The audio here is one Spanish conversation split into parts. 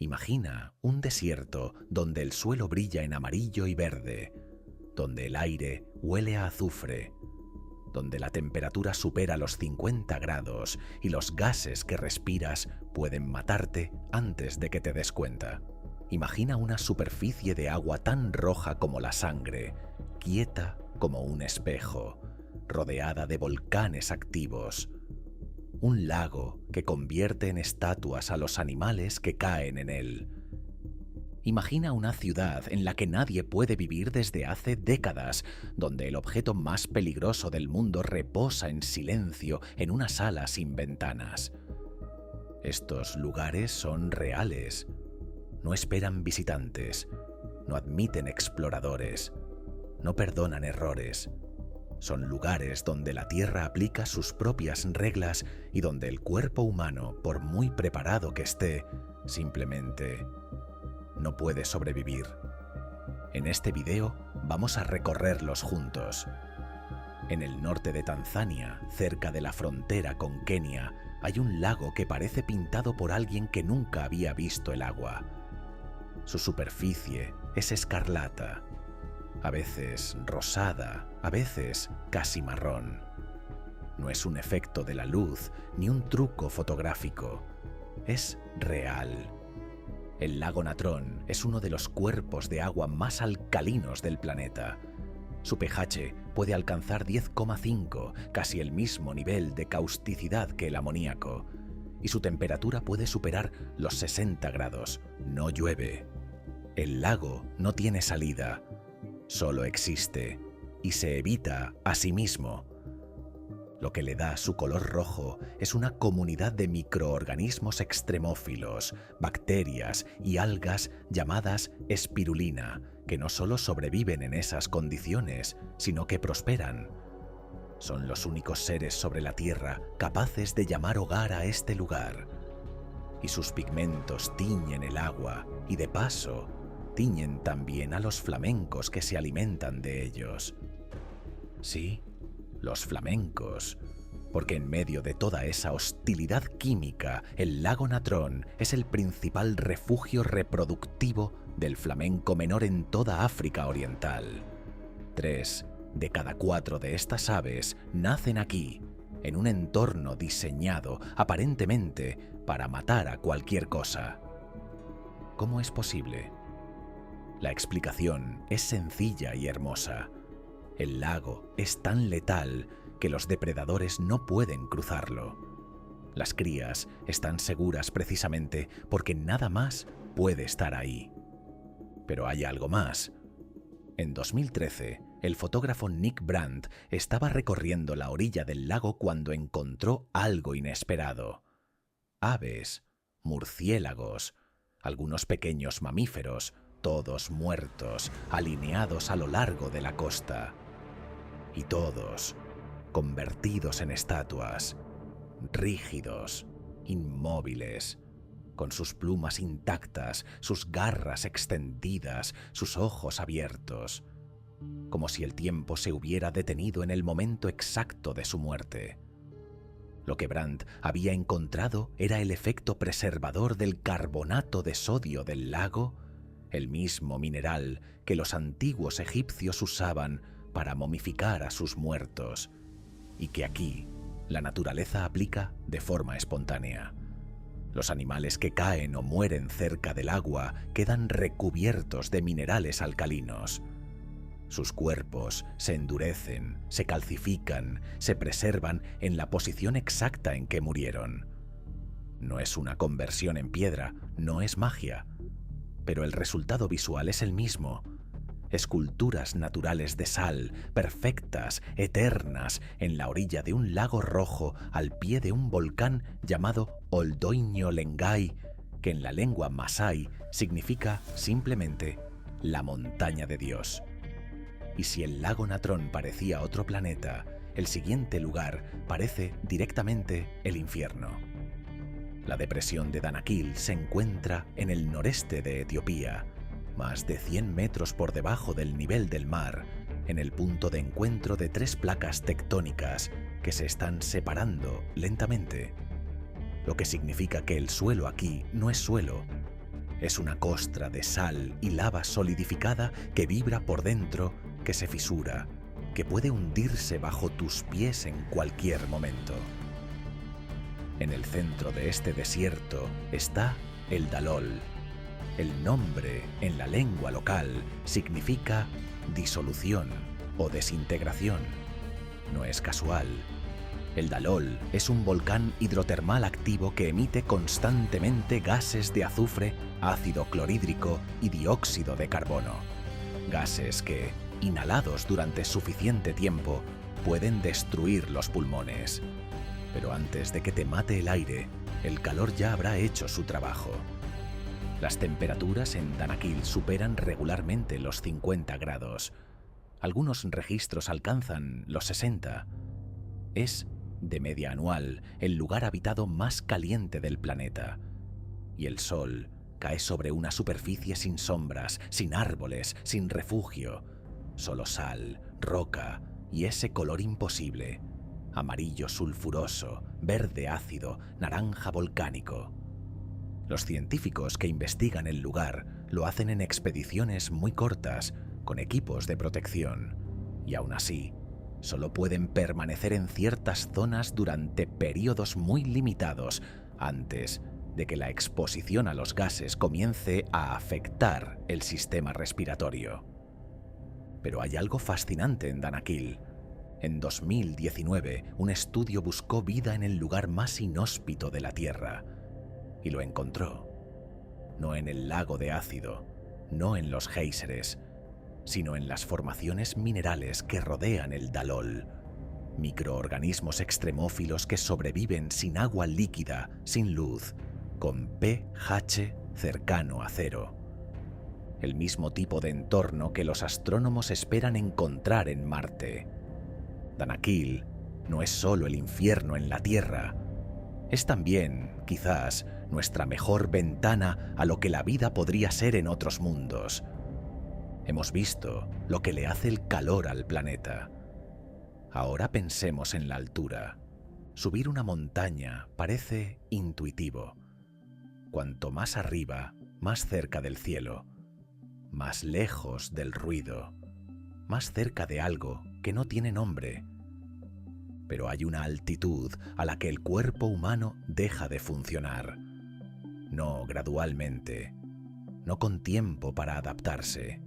Imagina un desierto donde el suelo brilla en amarillo y verde, donde el aire huele a azufre, donde la temperatura supera los 50 grados y los gases que respiras pueden matarte antes de que te des cuenta. Imagina una superficie de agua tan roja como la sangre, quieta como un espejo, rodeada de volcanes activos. Un lago que convierte en estatuas a los animales que caen en él. Imagina una ciudad en la que nadie puede vivir desde hace décadas, donde el objeto más peligroso del mundo reposa en silencio en una sala sin ventanas. Estos lugares son reales. No esperan visitantes, no admiten exploradores, no perdonan errores. Son lugares donde la Tierra aplica sus propias reglas y donde el cuerpo humano, por muy preparado que esté, simplemente no puede sobrevivir. En este video vamos a recorrerlos juntos. En el norte de Tanzania, cerca de la frontera con Kenia, hay un lago que parece pintado por alguien que nunca había visto el agua. Su superficie es escarlata, a veces rosada, a veces casi marrón. No es un efecto de la luz ni un truco fotográfico, es real. El lago Natron es uno de los cuerpos de agua más alcalinos del planeta. Su pH puede alcanzar 10,5, casi el mismo nivel de causticidad que el amoníaco, y su temperatura puede superar los 60 grados. No llueve. El lago no tiene salida, solo existe y se evita a sí mismo. Lo que le da su color rojo es una comunidad de microorganismos extremófilos, bacterias y algas llamadas espirulina, que no solo sobreviven en esas condiciones, sino que prosperan. Son los únicos seres sobre la Tierra capaces de llamar hogar a este lugar. Y sus pigmentos tiñen el agua y, de paso, tiñen también a los flamencos que se alimentan de ellos. Sí, los flamencos, porque en medio de toda esa hostilidad química, el lago Natron es el principal refugio reproductivo del flamenco menor en toda África Oriental. 3 de cada 4 de estas aves nacen aquí, en un entorno diseñado aparentemente para matar a cualquier cosa. ¿Cómo es posible? La explicación es sencilla y hermosa. El lago es tan letal que los depredadores no pueden cruzarlo. Las crías están seguras precisamente porque nada más puede estar ahí. Pero hay algo más. En 2013, el fotógrafo Nick Brandt estaba recorriendo la orilla del lago cuando encontró algo inesperado. Aves, murciélagos, algunos pequeños mamíferos, todos muertos, alineados a lo largo de la costa. Y todos convertidos en estatuas, rígidos, inmóviles, con sus plumas intactas, sus garras extendidas, sus ojos abiertos, como si el tiempo se hubiera detenido en el momento exacto de su muerte. Lo que Brandt había encontrado era el efecto preservador del carbonato de sodio del lago, el mismo mineral que los antiguos egipcios usaban para momificar a sus muertos, y que aquí la naturaleza aplica de forma espontánea. Los animales que caen o mueren cerca del agua quedan recubiertos de minerales alcalinos. Sus cuerpos se endurecen, se calcifican, se preservan en la posición exacta en que murieron. No es una conversión en piedra, no es magia, pero el resultado visual es el mismo. Esculturas naturales de sal, perfectas, eternas, en la orilla de un lago rojo al pie de un volcán llamado Oldoinyo Lengai, que en la lengua masái significa simplemente la montaña de Dios. Y si el lago Natron parecía otro planeta, el siguiente lugar parece directamente el infierno. La depresión de Danakil se encuentra en el noreste de Etiopía, más de 100 metros por debajo del nivel del mar, en el punto de encuentro de 3 placas tectónicas que se están separando lentamente, lo que significa que el suelo aquí no es suelo, es una costra de sal y lava solidificada que vibra por dentro, que se fisura, que puede hundirse bajo tus pies en cualquier momento. En el centro de este desierto está el Dalol. El nombre en la lengua local significa disolución o desintegración. No es casual. El Dalol es un volcán hidrotermal activo que emite constantemente gases de azufre, ácido clorhídrico y dióxido de carbono. Gases que, inhalados durante suficiente tiempo, pueden destruir los pulmones. Pero antes de que te mate el aire, el calor ya habrá hecho su trabajo. Las temperaturas en Danakil superan regularmente los 50 grados. Algunos registros alcanzan los 60. Es, de media anual, el lugar habitado más caliente del planeta. Y el sol cae sobre una superficie sin sombras, sin árboles, sin refugio. Solo sal, roca y ese color imposible. Amarillo sulfuroso, verde ácido, naranja volcánico. Los científicos que investigan el lugar lo hacen en expediciones muy cortas, con equipos de protección. Y aún así, solo pueden permanecer en ciertas zonas durante periodos muy limitados antes de que la exposición a los gases comience a afectar el sistema respiratorio. Pero hay algo fascinante en Danakil. En 2019, un estudio buscó vida en el lugar más inhóspito de la Tierra y lo encontró. No en el lago de ácido, no en los géiseres, sino en las formaciones minerales que rodean el Dalol. Microorganismos extremófilos que sobreviven sin agua líquida, sin luz, con pH cercano a 0. El mismo tipo de entorno que los astrónomos esperan encontrar en Marte. Danakil no es solo el infierno en la Tierra, es también, quizás, nuestra mejor ventana a lo que la vida podría ser en otros mundos. Hemos visto lo que le hace el calor al planeta. Ahora pensemos en la altura. Subir una montaña parece intuitivo. Cuanto más arriba, más cerca del cielo, más lejos del ruido, más cerca de algo que no tiene nombre. Pero hay una altitud a la que el cuerpo humano deja de funcionar. No gradualmente, no con tiempo para adaptarse.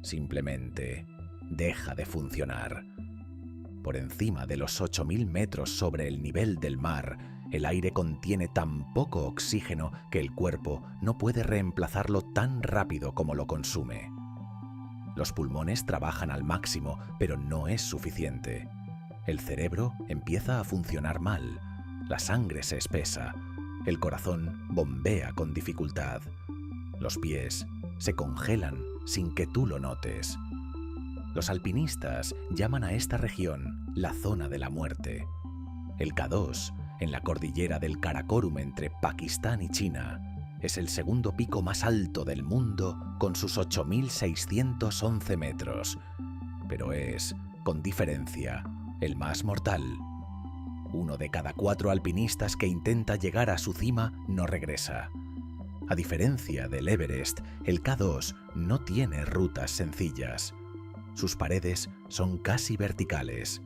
Simplemente deja de funcionar. Por encima de los 8.000 metros sobre el nivel del mar, el aire contiene tan poco oxígeno que el cuerpo no puede reemplazarlo tan rápido como lo consume. Los pulmones trabajan al máximo, pero no es suficiente. El cerebro empieza a funcionar mal, la sangre se espesa, el corazón bombea con dificultad, los pies se congelan sin que tú lo notes. Los alpinistas llaman a esta región la zona de la muerte. El K2, en la cordillera del Karakorum entre Pakistán y China, es el segundo pico más alto del mundo con sus 8.611 metros, pero es, con diferencia, el más mortal. 1 de cada 4 alpinistas que intenta llegar a su cima no regresa. A diferencia del Everest, el K2 no tiene rutas sencillas. Sus paredes son casi verticales.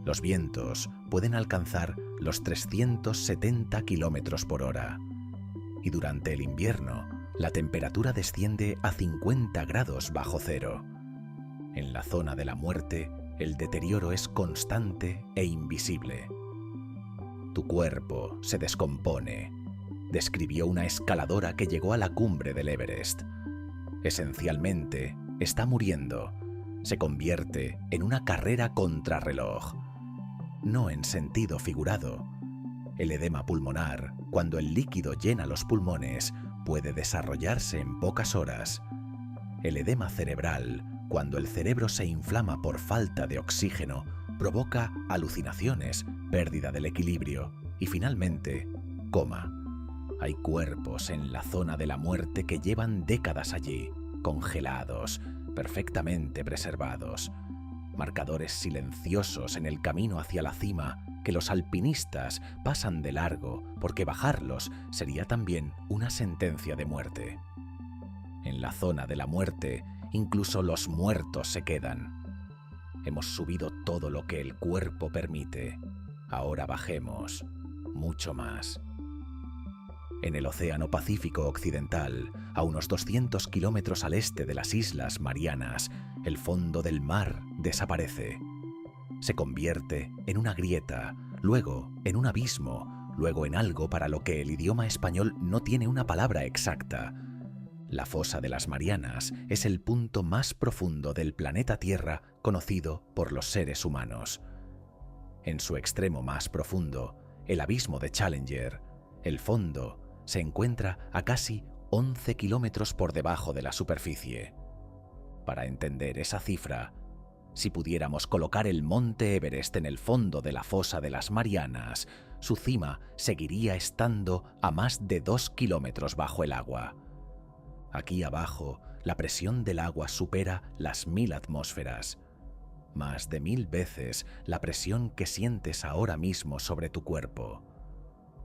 Los vientos pueden alcanzar los 370 km por hora. Y durante el invierno, la temperatura desciende a 50 grados bajo cero. En la zona de la muerte, el deterioro es constante e invisible. Tu cuerpo se descompone, describió una escaladora que llegó a la cumbre del Everest. Esencialmente, está muriendo. Se convierte en una carrera contrarreloj. No en sentido figurado. El edema pulmonar, cuando el líquido llena los pulmones, puede desarrollarse en pocas horas. El edema cerebral, cuando el cerebro se inflama por falta de oxígeno, provoca alucinaciones, pérdida del equilibrio y finalmente, coma. Hay cuerpos en la zona de la muerte que llevan décadas allí, congelados, perfectamente preservados. Marcadores silenciosos en el camino hacia la cima que los alpinistas pasan de largo porque bajarlos sería también una sentencia de muerte. En la zona de la muerte, incluso los muertos se quedan. Hemos subido todo lo que el cuerpo permite. Ahora bajemos mucho más. En el Océano Pacífico Occidental, a unos 200 kilómetros al este de las Islas Marianas, el fondo del mar desaparece. Se convierte en una grieta, luego en un abismo, luego en algo para lo que el idioma español no tiene una palabra exacta. La fosa de las Marianas es el punto más profundo del planeta Tierra conocido por los seres humanos. En su extremo más profundo, el abismo de Challenger, el fondo se encuentra a casi 11 kilómetros por debajo de la superficie. Para entender esa cifra, si pudiéramos colocar el monte Everest en el fondo de la fosa de las Marianas, su cima seguiría estando a más de 2 kilómetros bajo el agua. Aquí abajo, la presión del agua supera las 1000 atmósferas. Más de 1000 veces la presión que sientes ahora mismo sobre tu cuerpo.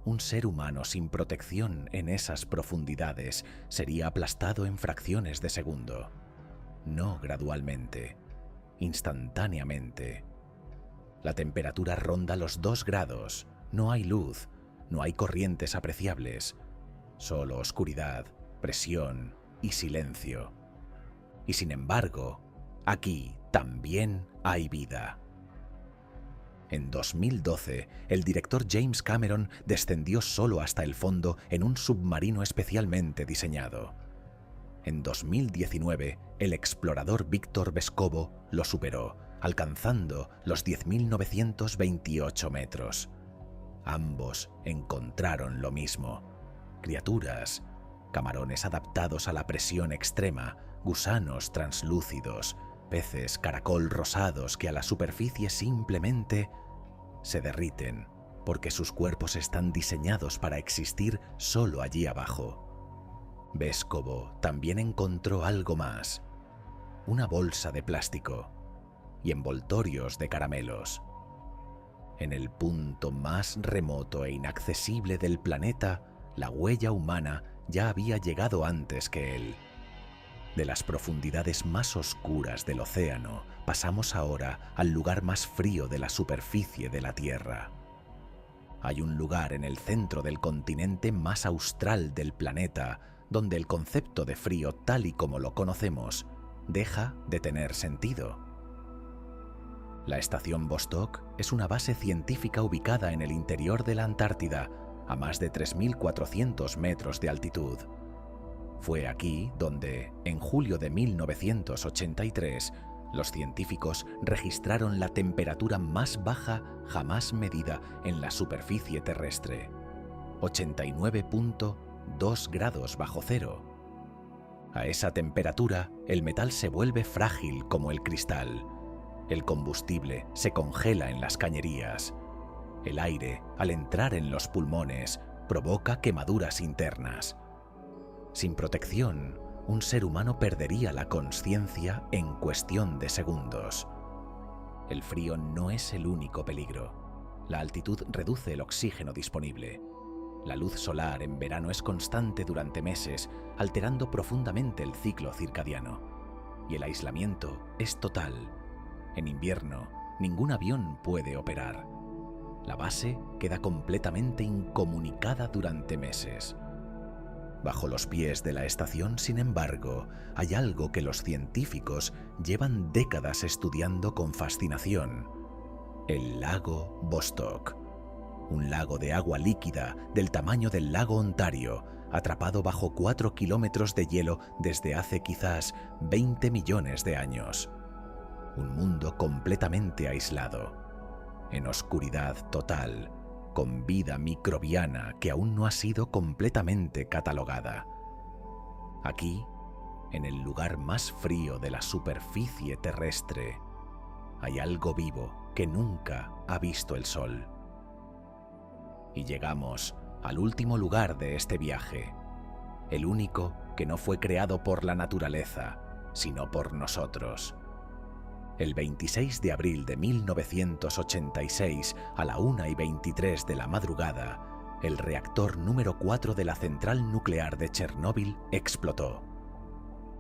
Un ser humano sin protección en esas profundidades sería aplastado en fracciones de segundo. No gradualmente, instantáneamente. La temperatura ronda los 2 grados, no hay luz, no hay corrientes apreciables, solo oscuridad, presión y silencio. Y sin embargo, aquí también hay vida. En 2012, el director James Cameron descendió solo hasta el fondo en un submarino especialmente diseñado. En 2019, el explorador Víctor Vescovo lo superó, alcanzando los 10.928 metros. Ambos encontraron lo mismo: criaturas, camarones adaptados a la presión extrema, gusanos translúcidos, peces caracol rosados que a la superficie simplemente se derriten porque sus cuerpos están diseñados para existir solo allí abajo. Vescovo también encontró algo más: una bolsa de plástico y envoltorios de caramelos. En el punto más remoto e inaccesible del planeta, la huella humana ya había llegado antes que él. De las profundidades más oscuras del océano, pasamos ahora al lugar más frío de la superficie de la Tierra. Hay un lugar en el centro del continente más austral del planeta, donde el concepto de frío tal y como lo conocemos deja de tener sentido. La estación Vostok es una base científica ubicada en el interior de la Antártida, a más de 3.400 metros de altitud. Fue aquí donde, en julio de 1983, los científicos registraron la temperatura más baja jamás medida en la superficie terrestre: 89.2 grados bajo cero. A esa temperatura, el metal se vuelve frágil como el cristal. El combustible se congela en las cañerías. El aire, al entrar en los pulmones, provoca quemaduras internas. Sin protección, un ser humano perdería la consciencia en cuestión de segundos. El frío no es el único peligro. La altitud reduce el oxígeno disponible. La luz solar en verano es constante durante meses, alterando profundamente el ciclo circadiano. Y el aislamiento es total. En invierno, ningún avión puede operar. La base queda completamente incomunicada durante meses. Bajo los pies de la estación, sin embargo, hay algo que los científicos llevan décadas estudiando con fascinación: el lago Vostok. Un lago de agua líquida del tamaño del lago Ontario, atrapado bajo 4 kilómetros de hielo desde hace quizás 20 millones de años. Un mundo completamente aislado, en oscuridad total, con vida microbiana que aún no ha sido completamente catalogada. Aquí, en el lugar más frío de la superficie terrestre, hay algo vivo que nunca ha visto el sol. Y llegamos al último lugar de este viaje, el único que no fue creado por la naturaleza, sino por nosotros. El 26 de abril de 1986, a la 1:23 de la madrugada, el reactor número 4 de la central nuclear de Chernóbil explotó.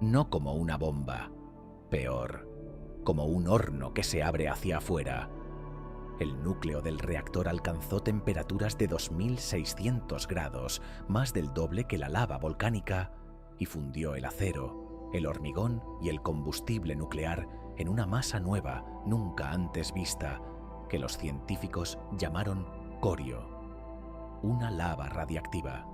No como una bomba, peor, como un horno que se abre hacia afuera. El núcleo del reactor alcanzó temperaturas de 2600 grados, más del doble que la lava volcánica, y fundió el acero, el hormigón y el combustible nuclear en una masa nueva, nunca antes vista, que los científicos llamaron corio, una lava radiactiva.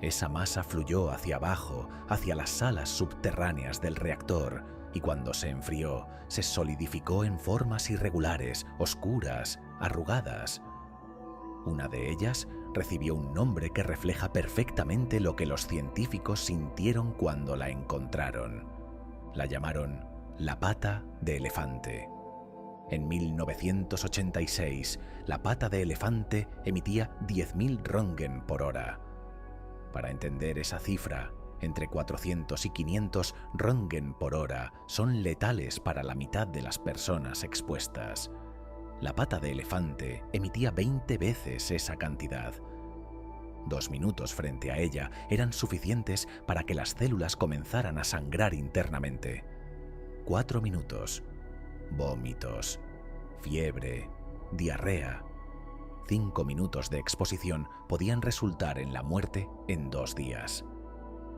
Esa masa fluyó hacia abajo, hacia las salas subterráneas del reactor, y cuando se enfrió, se solidificó en formas irregulares, oscuras, arrugadas. Una de ellas recibió un nombre que refleja perfectamente lo que los científicos sintieron cuando la encontraron. La llamaron la pata de elefante. En 1986, la pata de elefante emitía 10.000 röntgen por hora. Para entender esa cifra, entre 400 y 500 röntgen por hora son letales para la mitad de las personas expuestas. La pata de elefante emitía 20 veces esa cantidad. 2 minutos frente a ella eran suficientes para que las células comenzaran a sangrar internamente. 4 minutos. Vómitos, fiebre, diarrea. 5 minutos de exposición podían resultar en la muerte en 2 días.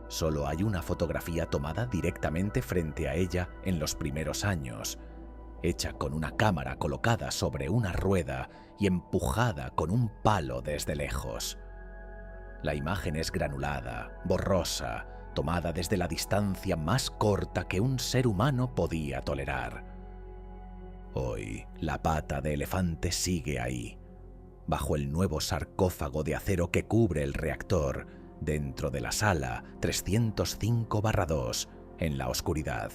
Solo hay una fotografía tomada directamente frente a ella en los primeros años, hecha con una cámara colocada sobre una rueda y empujada con un palo desde lejos. La imagen es granulada, borrosa, tomada desde la distancia más corta que un ser humano podía tolerar. Hoy, la pata de elefante sigue ahí, bajo el nuevo sarcófago de acero que cubre el reactor, dentro de la sala 305/2, en la oscuridad.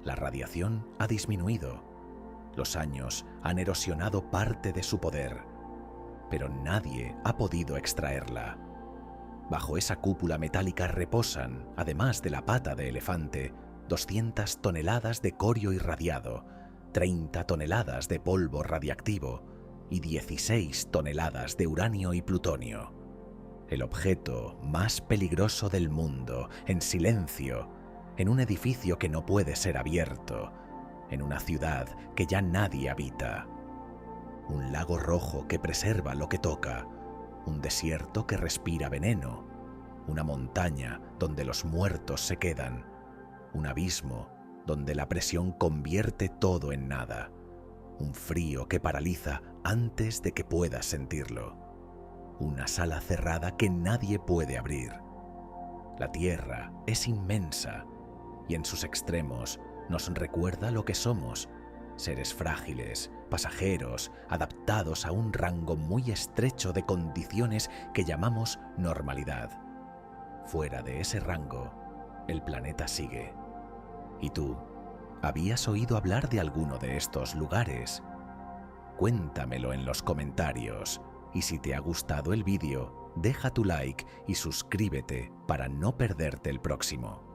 La radiación ha disminuido. Los años han erosionado parte de su poder, pero nadie ha podido extraerla. Bajo esa cúpula metálica reposan, además de la pata de elefante, 200 toneladas de corio irradiado, 30 toneladas de polvo radiactivo y 16 toneladas de uranio y plutonio. El objeto más peligroso del mundo, en silencio, en un edificio que no puede ser abierto, en una ciudad que ya nadie habita. Un lago rojo que preserva lo que toca, un desierto que respira veneno, una montaña donde los muertos se quedan, un abismo donde la presión convierte todo en nada, un frío que paraliza antes de que puedas sentirlo, una sala cerrada que nadie puede abrir. La Tierra es inmensa y en sus extremos nos recuerda lo que somos, seres frágiles, pasajeros, adaptados a un rango muy estrecho de condiciones que llamamos normalidad. Fuera de ese rango, el planeta sigue. ¿Y tú? ¿Habías oído hablar de alguno de estos lugares? Cuéntamelo en los comentarios, y si te ha gustado el vídeo, deja tu like y suscríbete para no perderte el próximo.